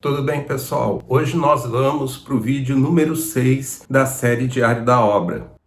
Tudo bem, pessoal? Hoje nós vamos para o vídeo número 6 da série Diário da Obra.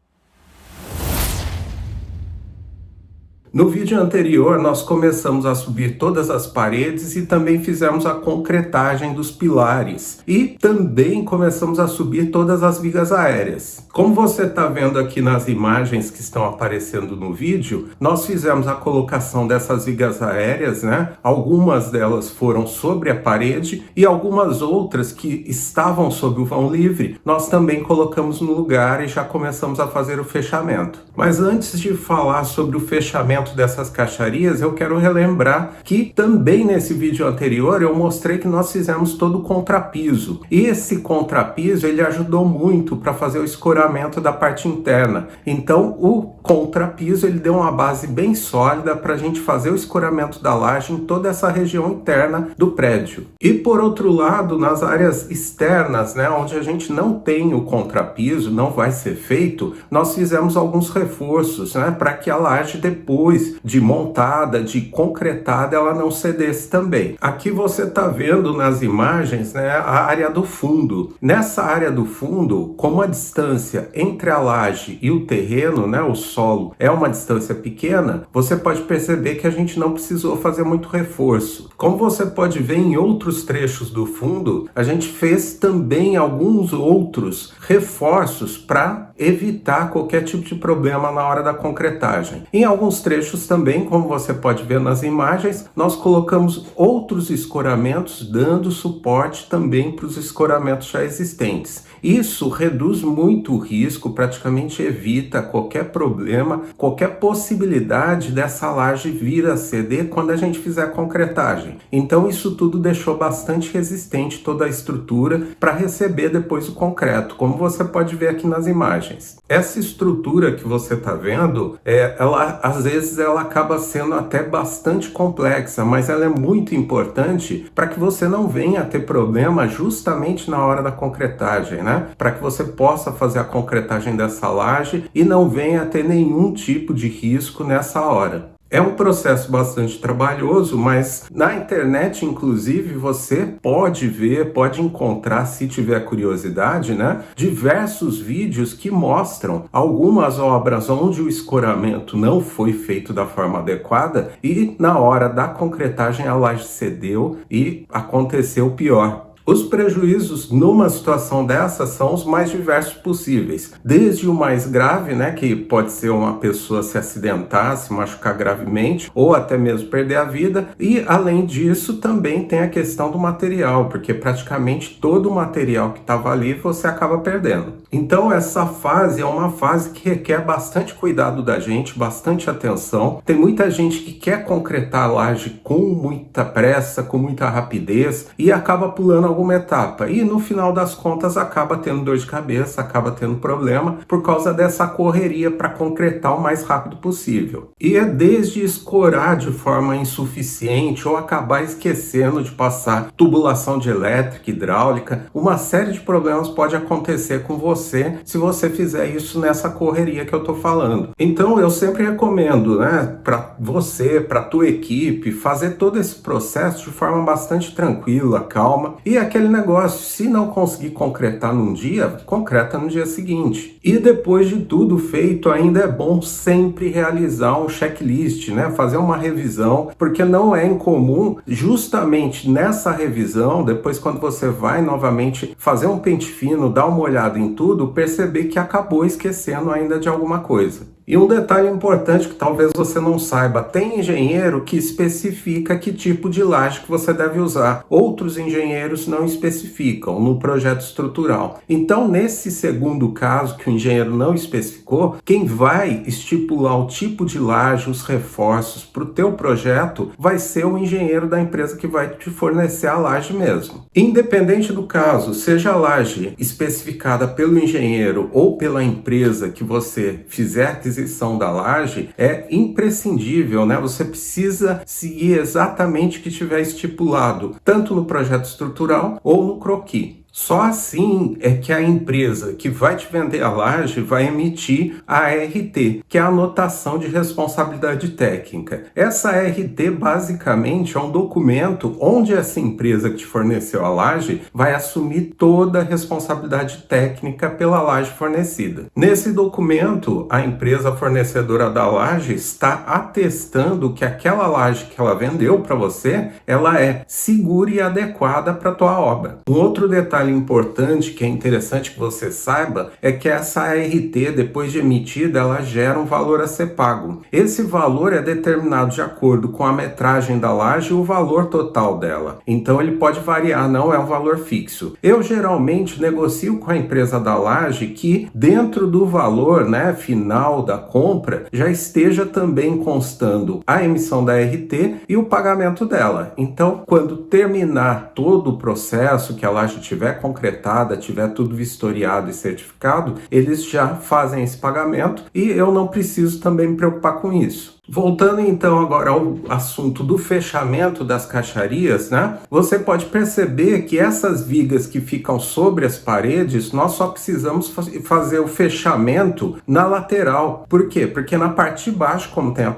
No vídeo anterior, nós começamos a subir todas as paredes e também fizemos a concretagem dos pilares. E também começamos a subir todas as vigas aéreas. Como você está vendo aqui nas imagens que estão aparecendo no vídeo, nós fizemos a colocação dessas vigas aéreas, né? Algumas delas foram sobre a parede e algumas outras que estavam sob o vão livre, nós também colocamos no lugar e já começamos a fazer o fechamento. Mas antes de falar sobre o fechamento dessas caixarias, eu quero relembrar que também nesse vídeo anterior eu mostrei que nós fizemos todo o contrapiso. E esse contrapiso ele ajudou muito para fazer o escoramento da parte interna. Então o contrapiso ele deu uma base bem sólida para a gente fazer o escoramento da laje em toda essa região interna do prédio. E por outro lado, nas áreas externas, né, onde a gente não tem o contrapiso, não vai ser feito, nós fizemos alguns reforços, né, para que a laje depois de montada, de concretada, ela não cedesse também. Aqui você está vendo nas imagens, né, a área do fundo. Nessa área do fundo, como a distância entre a laje e o terreno, né, o solo, é uma distância pequena, você pode perceber que a gente não precisou fazer muito reforço. Como você pode ver em outros trechos do fundo, a gente fez também alguns outros reforços para evitar qualquer tipo de problema na hora da concretagem. Em alguns trechos também, como você pode ver nas imagens, nós colocamos outros escoramentos, dando suporte também para os escoramentos já existentes. Isso reduz muito o risco, praticamente evita qualquer problema, qualquer possibilidade dessa laje vir a ceder quando a gente fizer a concretagem. Então isso tudo deixou bastante resistente toda a estrutura para receber depois o concreto, como você pode ver aqui nas imagens. Essa estrutura que você está vendo, ela às vezes ela acaba sendo até bastante complexa, mas ela é muito importante para que você não venha a ter problema justamente na hora da concretagem, né? Para que você possa fazer a concretagem dessa laje e não venha a ter nenhum tipo de risco nessa hora. É um processo bastante trabalhoso, mas na internet, inclusive, você pode ver, pode encontrar, se tiver curiosidade, né, diversos vídeos que mostram algumas obras onde o escoramento não foi feito da forma adequada e na hora da concretagem a laje cedeu e aconteceu o pior. Os prejuízos numa situação dessa são os mais diversos possíveis, desde o mais grave, né, que pode ser uma pessoa se acidentar, se machucar gravemente ou até mesmo perder a vida, e além disso também tem a questão do material, porque praticamente todo o material que estava ali você acaba perdendo. Então essa fase é uma fase que requer bastante cuidado da gente, bastante atenção. Tem muita gente que quer concretar a laje com muita pressa, com muita rapidez e acaba pulando alguma etapa e no final das contas acaba tendo dor de cabeça, acaba tendo problema por causa dessa correria para concretar o mais rápido possível. E é desde escorar de forma insuficiente ou acabar esquecendo de passar tubulação de elétrica, hidráulica, uma série de problemas pode acontecer com você se você fizer isso nessa correria que eu estou falando. Então eu sempre recomendo, né, para você, para tua equipe, fazer todo esse processo de forma bastante tranquila, calma. E aquele negócio, se não conseguir concretar num dia, concreta no dia seguinte. E depois de tudo feito, ainda é bom sempre realizar um checklist, né? Fazer uma revisão, porque não é incomum, justamente nessa revisão, depois quando você vai novamente fazer um pente fino, dar uma olhada em tudo, perceber que acabou esquecendo ainda de alguma coisa. E um detalhe importante que talvez você não saiba, tem engenheiro que especifica que tipo de laje que você deve usar. Outros engenheiros não especificam no projeto estrutural. Então, nesse segundo caso que o engenheiro não especificou, quem vai estipular o tipo de laje, os reforços para o teu projeto, vai ser o engenheiro da empresa que vai te fornecer a laje mesmo. Independente do caso, seja a laje especificada pelo engenheiro ou pela empresa que você fizer aquisição da laje, é imprescindível, né? Você precisa seguir exatamente o que estiver estipulado, tanto no projeto estrutural ou no croquis. Só assim é que a empresa que vai te vender a laje vai emitir a ART, que é a anotação de responsabilidade técnica. Essa ART basicamente é um documento onde essa empresa que te forneceu a laje vai assumir toda a responsabilidade técnica pela laje fornecida. Nesse documento, a empresa fornecedora da laje está atestando que aquela laje que ela vendeu para você, ela é segura e adequada para a tua obra. Um outro detalhe importante que é interessante que você saiba é que essa ART, depois de emitida, ela gera um valor a ser pago. Esse valor é determinado de acordo com a metragem da laje e o valor total dela. Então ele pode variar, não é um valor fixo. Eu geralmente negocio com a empresa da laje que dentro do valor, final da compra já esteja também constando a emissão da ART e o pagamento dela. Então, quando terminar todo o processo, que a laje tiver concretada, tiver tudo vistoriado e certificado, eles já fazem esse pagamento e eu não preciso também me preocupar com isso. Voltando então agora ao assunto do fechamento das caixarias, você pode perceber que essas vigas que ficam sobre as paredes, nós só precisamos fazer o fechamento na lateral. Por quê? Porque na parte de baixo, como tem a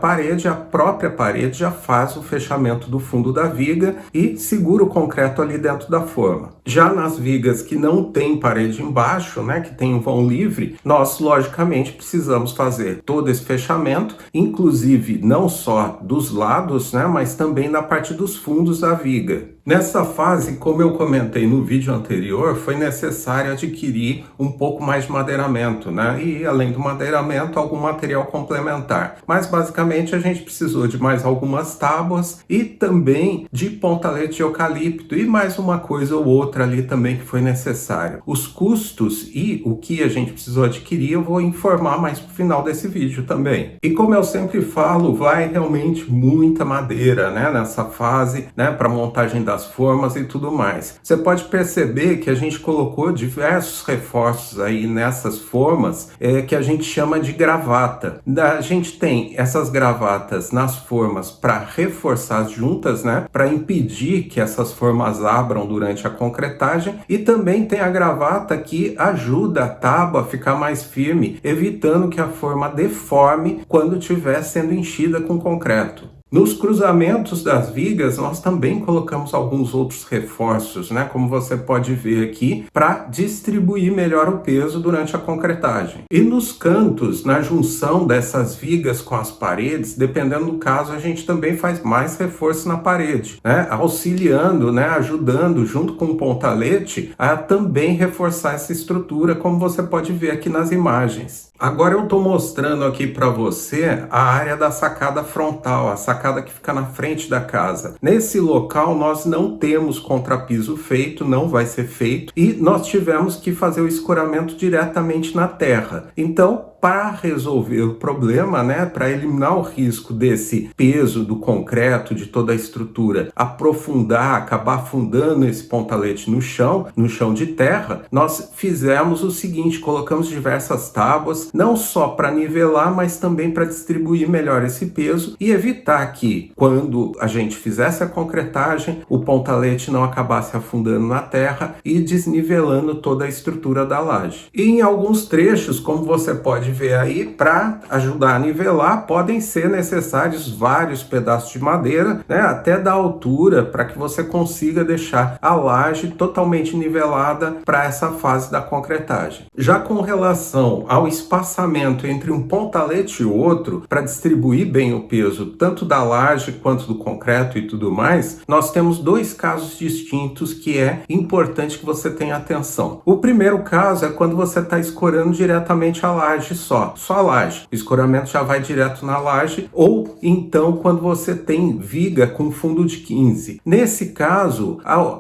própria parede já faz o fechamento do fundo da viga e segura o concreto ali dentro da forma. Já nas vigas que não tem parede embaixo, que tem um vão livre, nós logicamente precisamos fazer todo esse fechamento, inclusive não só dos lados, mas também na parte dos fundos da viga. Nessa fase, como eu comentei no vídeo anterior, foi necessário adquirir um pouco mais de madeiramento, E além do madeiramento, algum material complementar. Mas basicamente a gente precisou de mais algumas tábuas e também de pontalete de eucalipto e mais uma coisa ou outra ali também que foi necessário. Os custos e o que a gente precisou adquirir eu vou informar mais pro final desse vídeo também. E como eu sempre falo, vai realmente muita madeira, nessa fase, para montagem das formas e tudo mais. Você pode perceber que a gente colocou diversos reforços aí nessas formas que a gente chama de gravata. A gente tem essas gravatas nas formas para reforçar as juntas, para impedir que essas formas abram durante a concretagem, e também tem a gravata que ajuda a tábua a ficar mais firme, evitando que a forma deforme quando estiver sendo enchida com concreto. Nos cruzamentos das vigas, nós também colocamos alguns outros reforços, como você pode ver aqui, para distribuir melhor o peso durante a concretagem. E nos cantos, na junção dessas vigas com as paredes, dependendo do caso, a gente também faz mais reforço na parede, auxiliando, ajudando, junto com o pontalete, a também reforçar essa estrutura, como você pode ver aqui nas imagens. Agora eu estou mostrando aqui para você a área da sacada frontal, a sacada que fica na frente da casa. Nesse local nós não temos contrapiso feito, não vai ser feito, e nós tivemos que fazer o escoramento diretamente na terra. Então, para resolver o problema, para eliminar o risco desse peso do concreto, de toda a estrutura, aprofundar, acabar afundando esse pontalete no chão de terra, nós fizemos o seguinte: colocamos diversas tábuas, não só para nivelar, mas também para distribuir melhor esse peso e evitar que, quando a gente fizesse a concretagem, o pontalete não acabasse afundando na terra e desnivelando toda a estrutura da laje. E em alguns trechos, como você pode ver aí, para ajudar a nivelar, podem ser necessários vários pedaços de madeira, até da altura, para que você consiga deixar a laje totalmente nivelada para essa fase da concretagem. Já com relação ao espaçamento entre um pontalete e outro, para distribuir bem o peso tanto da laje quanto do concreto e tudo mais, nós temos dois casos distintos que é importante que você tenha atenção. O primeiro caso é quando você está escorando diretamente a laje só a laje. O escoramento já vai direto na laje, ou então quando você tem viga com fundo de 15. Nesse caso,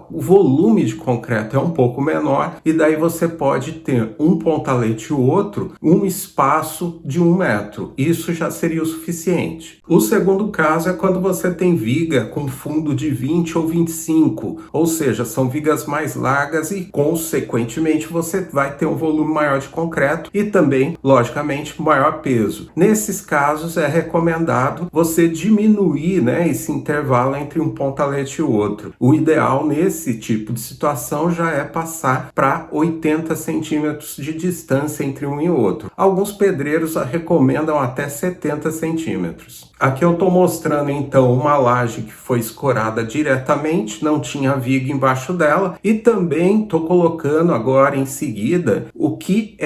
o volume de concreto é um pouco menor e daí você pode ter um pontalete e o outro um espaço de 1 metro. Isso já seria o suficiente. O segundo caso é quando você tem viga com fundo de 20 ou 25, ou seja, são vigas mais largas e, consequentemente, você vai ter um volume maior de concreto e também, logicamente, logicamente, maior peso. Nesses casos, é recomendado você diminuir, né, esse intervalo entre um pontalete e o outro. O ideal nesse tipo de situação já é passar para 80 centímetros de distância entre um e outro. Alguns pedreiros recomendam até 70 centímetros. Aqui eu estou mostrando então uma laje que foi escorada diretamente, não tinha viga embaixo dela, e também estou colocando agora em seguida o que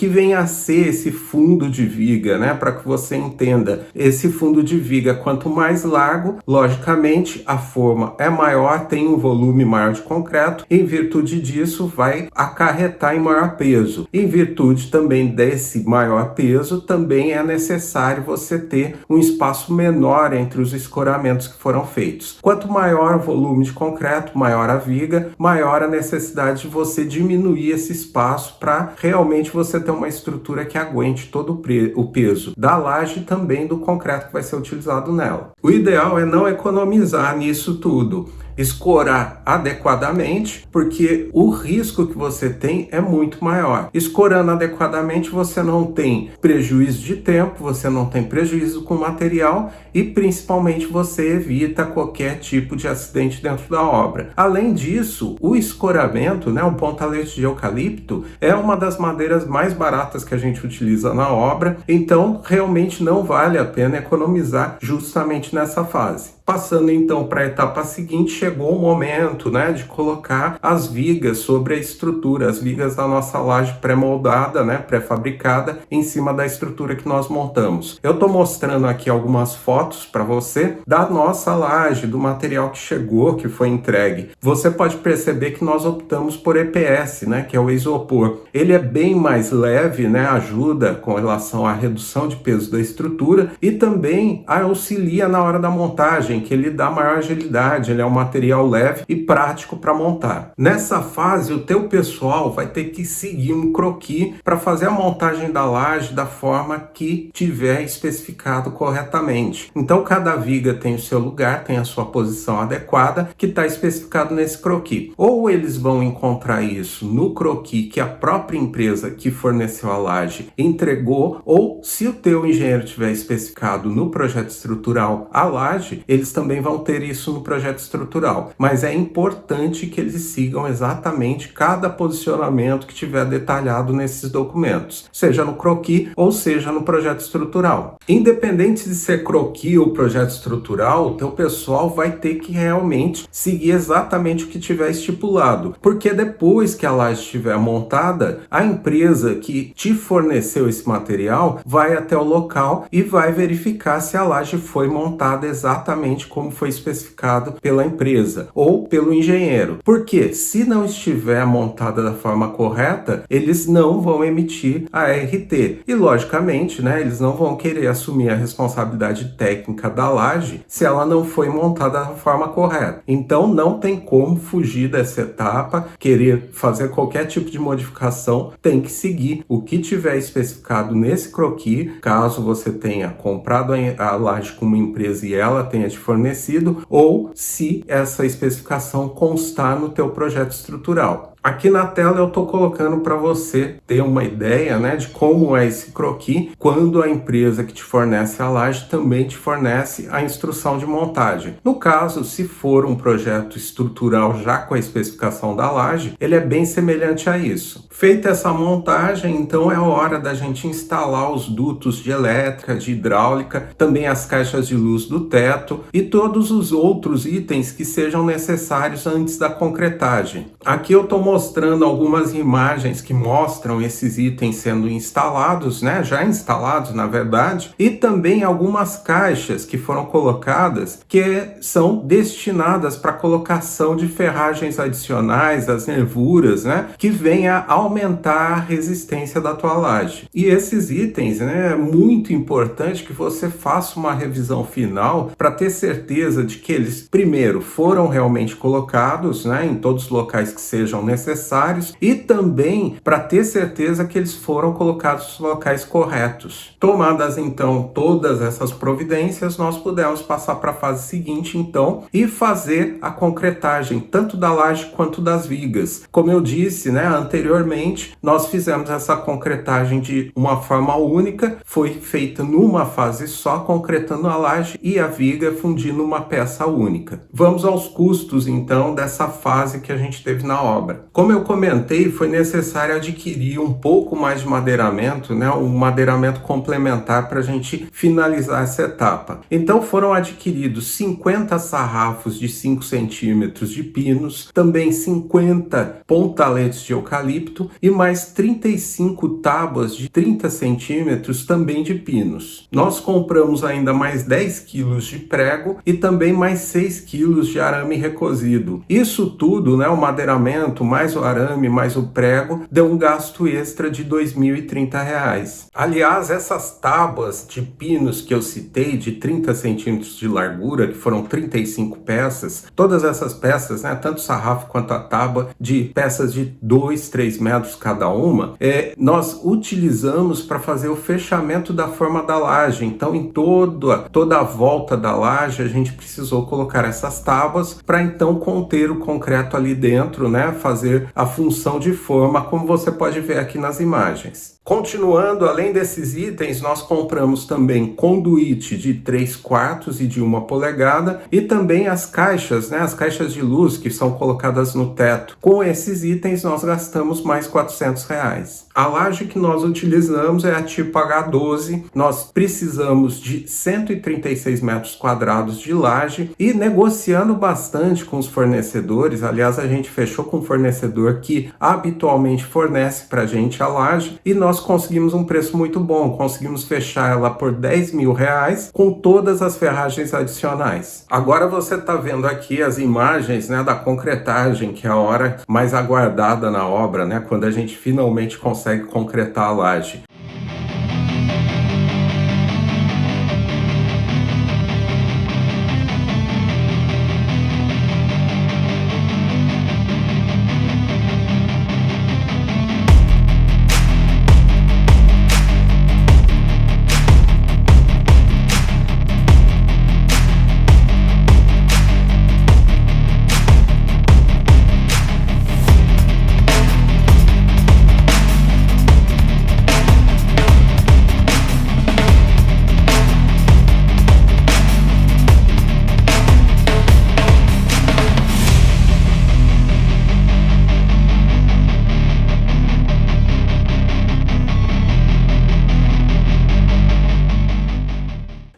vem a ser esse fundo de viga, né? Para que você entenda, esse fundo de viga, quanto mais largo, logicamente a forma é maior, tem um volume maior de concreto, em virtude disso vai acarretar em maior peso. Em virtude também desse maior peso, também é necessário você ter um espaço menor entre os escoramentos que foram feitos. Quanto maior o volume de concreto, maior a viga, maior a necessidade de você diminuir esse espaço para realmente você ter uma estrutura que aguente todo o peso da laje e também do concreto que vai ser utilizado nela. O ideal é não economizar nisso tudo. Escorar adequadamente, porque o risco que você tem é muito maior. Escorando adequadamente, você não tem prejuízo de tempo, você não tem prejuízo com material e principalmente você evita qualquer tipo de acidente dentro da obra. Além disso, o escoramento, né, o pontalete de eucalipto, é uma das madeiras mais baratas que a gente utiliza na obra, então realmente não vale a pena economizar justamente nessa fase. Passando então para a etapa seguinte, chegou o momento, né, de colocar as vigas sobre a estrutura, as vigas da nossa laje pré-moldada, né, pré-fabricada, em cima da estrutura que nós montamos. Eu estou mostrando aqui algumas fotos para você da nossa laje, do material que chegou, que foi entregue. Você pode perceber que nós optamos por EPS, né, que é o isopor. Ele é bem mais leve, né, ajuda com relação à redução de peso da estrutura e também auxilia na hora da montagem, que ele dá maior agilidade, ele é um material leve e prático para montar. Nessa fase, o teu pessoal vai ter que seguir um croquis para fazer a montagem da laje da forma que tiver especificado corretamente. Então, cada viga tem o seu lugar, tem a sua posição adequada, que está especificado nesse croquis. Ou eles vão encontrar isso no croquis que a própria empresa que forneceu a laje entregou, ou se o teu engenheiro tiver especificado no projeto estrutural a laje, eles também vão ter isso no projeto estrutural. Mas é importante que eles sigam exatamente cada posicionamento que tiver detalhado nesses documentos, seja no croquis ou seja no projeto estrutural. Independente de ser croquis ou projeto estrutural, o teu pessoal vai ter que realmente seguir exatamente o que tiver estipulado, porque depois que a laje estiver montada, a empresa que te forneceu esse material vai até o local e vai verificar se a laje foi montada exatamente como foi especificado pela empresa ou pelo engenheiro. Porque se não estiver montada da forma correta, eles não vão emitir a RT. E logicamente, né, eles não vão querer assumir a responsabilidade técnica da laje se ela não foi montada da forma correta. Então não tem como fugir dessa etapa, querer fazer qualquer tipo de modificação, tem que seguir o que tiver especificado nesse croquis, caso você tenha comprado a laje com uma empresa e ela tenha te fornecido, ou se essa especificação constar no teu projeto estrutural. Aqui na tela eu estou colocando para você ter uma ideia, né, de como é esse croquis quando a empresa que te fornece a laje também te fornece a instrução de montagem. No caso, se for um projeto estrutural já com a especificação da laje, ele é bem semelhante a isso. Feita essa montagem, então é hora da gente instalar os dutos de elétrica, de hidráulica, também as caixas de luz do teto e todos os outros itens que sejam necessários antes da concretagem. Aqui eu estou mostrando algumas imagens que mostram esses itens sendo instalados, né? Já instalados, na verdade, e também algumas caixas que foram colocadas que são destinadas para colocação de ferragens adicionais, as nervuras, né? Que venha aumentar a resistência da tua laje. E esses itens, né? É muito importante que você faça uma revisão final para ter certeza de que eles, primeiro, foram realmente colocados, né? Em todos os locais que sejam necessários, necessários e também para ter certeza que eles foram colocados nos locais corretos. Tomadas então todas essas providências, nós pudemos passar para a fase seguinte então e fazer a concretagem tanto da laje quanto das vigas. Como eu disse, né, anteriormente, nós fizemos essa concretagem de uma forma única, foi feita numa fase só, concretando a laje e a viga fundindo uma peça única. Vamos aos custos então dessa fase que a gente teve na obra. Como eu comentei, foi necessário adquirir um pouco mais de madeiramento, né, um madeiramento complementar para a gente finalizar essa etapa. Então foram adquiridos 50 sarrafos de 5 centímetros de pinos, também 50 pontaletes de eucalipto e mais 35 tábuas de 30 centímetros também de pinos. Nós compramos ainda mais 10 quilos de prego e também mais 6 quilos de arame recozido. Isso tudo, né, o madeiramento, mais o arame, mais o prego, deu um gasto extra de R$ 2.030. Aliás, essas tábuas de pinos que eu citei, de 30 centímetros de largura, que foram 35 peças, todas essas peças, né, tanto o sarrafo quanto a tábua, de peças de 2, 3 metros cada uma, nós utilizamos para fazer o fechamento da forma da laje. Então, em toda a volta da laje, a gente precisou colocar essas tábuas para então conter o concreto ali dentro, né, fazer a função de forma, como você pode ver aqui nas imagens. Continuando, além desses itens, nós compramos também conduíte de 3/4 e de 1 polegada e também as caixas, né, as caixas de luz que são colocadas no teto. Com esses itens, nós gastamos mais R$ 400. A laje que nós utilizamos é a tipo H12. Nós precisamos de 136 metros quadrados de laje e negociando bastante com os fornecedores. Aliás, a gente fechou com um fornecedor que habitualmente fornece para a gente a laje e nós conseguimos um preço muito bom. Conseguimos fechar ela por R$ 10.000 com todas as ferragens adicionais. Agora você está vendo aqui as imagens, né, da concretagem, que é a hora mais aguardada na obra, né, quando a gente finalmente consegue concretar a laje.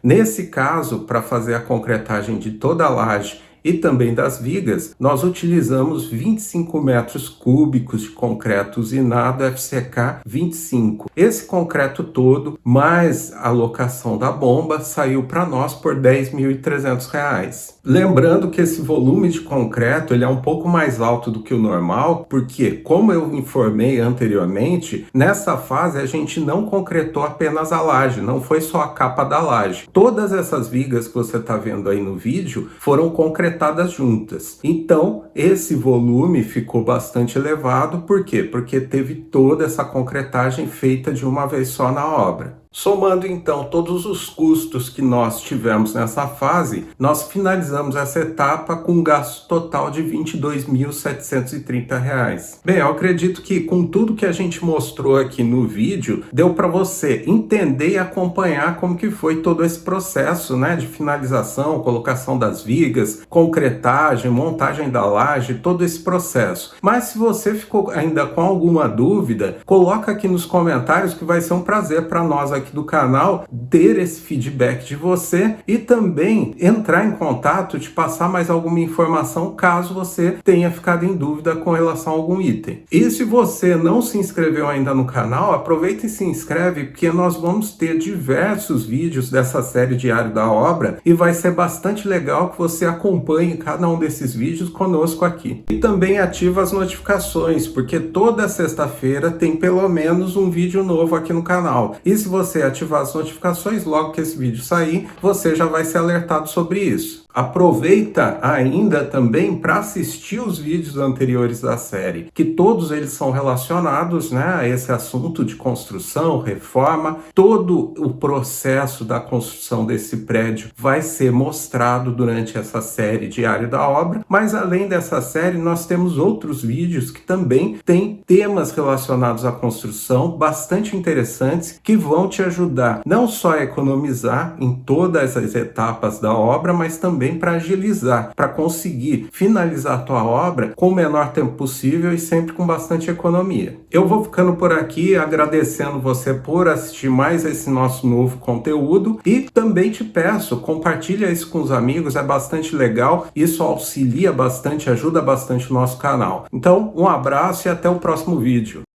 Nesse caso, para fazer a concretagem de toda a laje e também das vigas, nós utilizamos 25 metros cúbicos de concreto usinado FCK 25. Esse concreto todo, mais a locação da bomba, saiu para nós por R$ 10.300. Lembrando que esse volume de concreto ele é um pouco mais alto do que o normal, porque, como eu informei anteriormente, nessa fase a gente não concretou apenas a laje, não foi só a capa da laje. Todas essas vigas que você está vendo aí no vídeo foram concretadas juntas. Então, esse volume ficou bastante elevado. Por quê? Porque teve toda essa concretagem feita de uma vez só na obra. Somando então todos os custos que nós tivemos nessa fase, nós finalizamos essa etapa com um gasto total de R$ 22.730. Bem, eu acredito que com tudo que a gente mostrou aqui no vídeo, deu para você entender e acompanhar como que foi todo esse processo, né, de finalização, colocação das vigas, concretagem, montagem da laje, todo esse processo. Mas se você ficou ainda com alguma dúvida, coloca aqui nos comentários que vai ser um prazer para nós aqui do canal ter esse feedback de você e também entrar em contato, te passar mais alguma informação caso você tenha ficado em dúvida com relação a algum item. E se você não se inscreveu ainda no canal, aproveita e se inscreve, porque nós vamos ter diversos vídeos dessa série Diário da Obra e vai ser bastante legal que você acompanhe cada um desses vídeos conosco aqui. E também ativa as notificações, porque toda sexta-feira tem pelo menos um vídeo novo aqui no canal. E se você ativar as notificações, logo que esse vídeo sair, você já vai ser alertado sobre isso. Aproveita ainda também para assistir os vídeos anteriores da série, que todos eles são relacionados, né, a esse assunto de construção, reforma. Todo o processo da construção desse prédio vai ser mostrado durante essa série Diário da Obra, mas além dessa série nós temos outros vídeos que também têm temas relacionados à construção bastante interessantes, que vão te ajudar não só a economizar em todas as etapas da obra, mas também para agilizar, para conseguir finalizar a tua obra com o menor tempo possível e sempre com bastante economia. Eu vou ficando por aqui agradecendo você por assistir mais esse nosso novo conteúdo e também te peço, compartilha isso com os amigos, é bastante legal, isso auxilia bastante, ajuda bastante o nosso canal. Então, um abraço e até o próximo vídeo.